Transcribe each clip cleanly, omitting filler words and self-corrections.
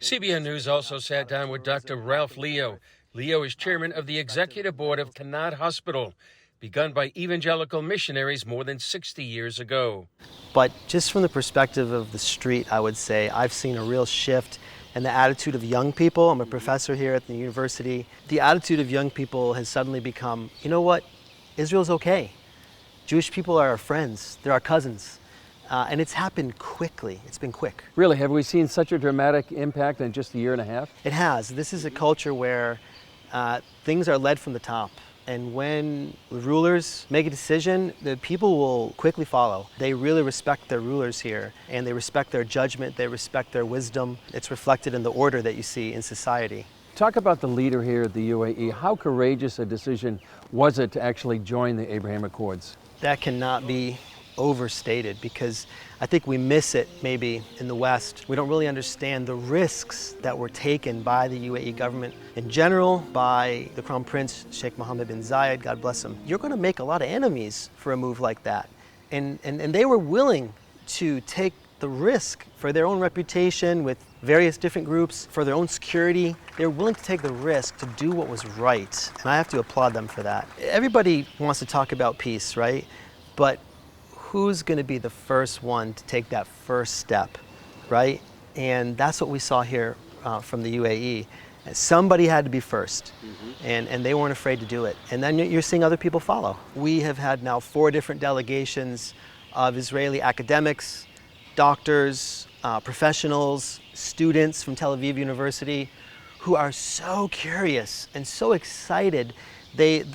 CBN News also sat down with Dr. Ralph Leo. Leo is chairman of the executive board of Kanad Hospital, begun by evangelical missionaries more than 60 years ago. But just from the perspective of the street, I would say I've seen a real shift in the attitude of young people. I'm a professor here at the university. The attitude of young people has suddenly become, you know what, Israel's okay. Jewish people are our friends, they're our cousins. And it's happened quickly. It's been quick. Really, have we seen such a dramatic impact in just a year and a half? It has. This is a culture where things are led from the top. And when the rulers make a decision, the people will quickly follow. They really respect their rulers here, and they respect their judgment, they respect their wisdom. It's reflected in the order that you see in society. Talk about the leader here at the UAE. How courageous a decision was it to actually join the Abraham Accords? That cannot be overstated, because I think we miss it maybe in the West. We don't really understand the risks that were taken by the UAE government in general, by the Crown Prince Sheikh Mohammed bin Zayed, God bless him. You're going to make a lot of enemies for a move like that. And they were willing to take the risk for their own reputation with various different groups, for their own security. They were willing to take the risk to do what was right. And I have to applaud them for that. Everybody wants to talk about peace, right? But who's going to be the first one to take that first step, right? And that's what we saw here from the UAE. Somebody had to be first, and they weren't afraid to do it. And then you're seeing other people follow. We have had now 4 different delegations of Israeli academics, doctors, professionals, students from Tel Aviv University who are so curious and so excited.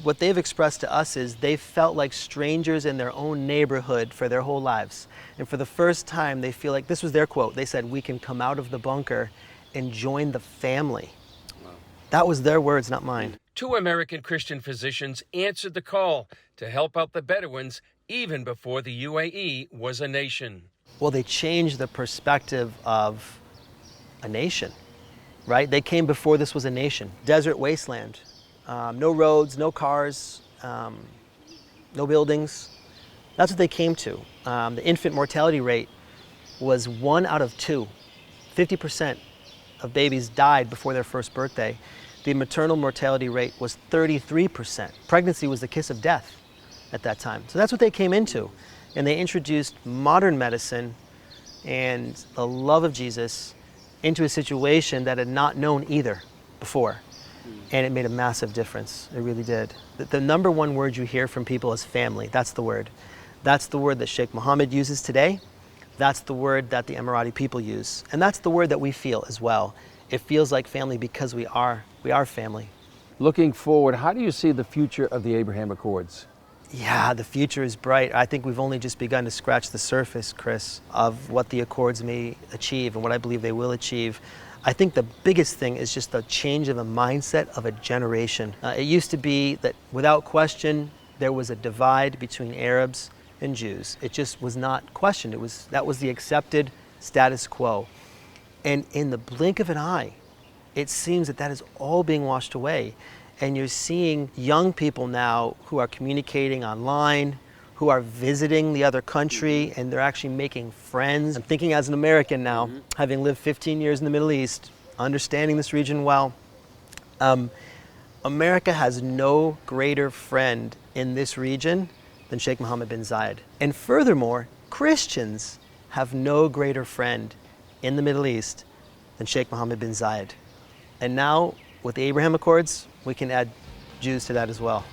What they've expressed to us is they felt like strangers in their own neighborhood for their whole lives. And for the first time, they feel like, this was their quote, they said, we can come out of the bunker and join the family. Wow. That was their words, not mine. 2 American Christian physicians answered the call to help out the Bedouins even before the UAE was a nation. Well, they changed the perspective of a nation, right? They came before this was a nation. Desert wasteland. No roads, no cars, no buildings. That's what they came to. The infant mortality rate was 1 out of 2. 50% of babies died before their first birthday. The maternal mortality rate was 33%. Pregnancy was the kiss of death at that time. So that's what they came into. And they introduced modern medicine and the love of Jesus into a situation that had not known either before. And it made a massive difference. It really did. The number one word you hear from people is family. That's the word. That's the word that Sheikh Mohammed uses today. That's the word that the Emirati people use. And that's the word that we feel as well. It feels like family because we are family. Looking forward, how do you see the future of the Abraham Accords? Yeah, the future is bright. I think we've only just begun to scratch the surface, Chris, of what the Accords may achieve and what I believe they will achieve. I think the biggest thing is just the change of a mindset of a generation. It used to be that without question, there was a divide between Arabs and Jews. It just was not questioned. That was the accepted status quo. And in the blink of an eye, it seems that is all being washed away. And you're seeing young people now who are communicating online, who are visiting the other country, and they're actually making friends. I'm thinking as an American now, having lived 15 years in the Middle East, understanding this region well, America has no greater friend in this region than Sheikh Mohammed bin Zayed. And furthermore, Christians have no greater friend in the Middle East than Sheikh Mohammed bin Zayed. And now, with the Abraham Accords, we can add Jews to that as well.